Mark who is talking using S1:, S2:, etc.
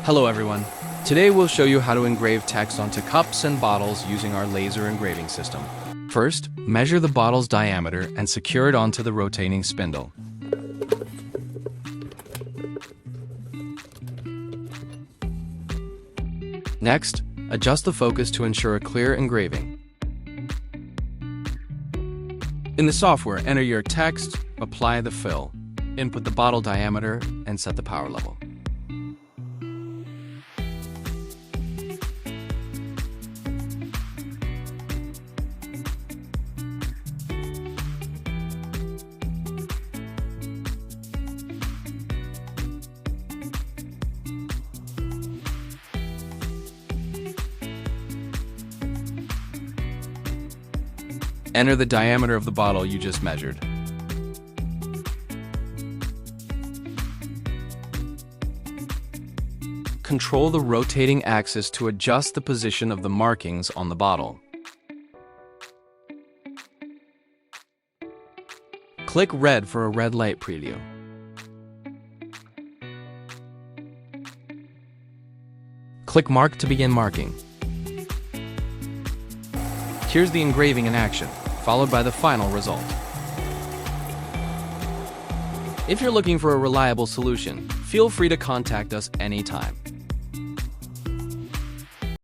S1: Hello everyone. Today we'll show you how to engrave text onto cups and bottles using our laser engraving system. First, measure the bottle's diameter and secure it onto the rotating spindle. Next, adjust the focus to ensure a clear engraving. In the software, enter your text, apply the fill, input the bottle diameter, and set the power level. Enter the diameter of the bottle you just measured. Control the rotating axis to adjust the position of the markings on the bottle. Click red for a red light preview. Click Mark to begin marking. Here's the engraving in action, followed by the final result. If you're looking for a reliable solution, feel free to contact us anytime.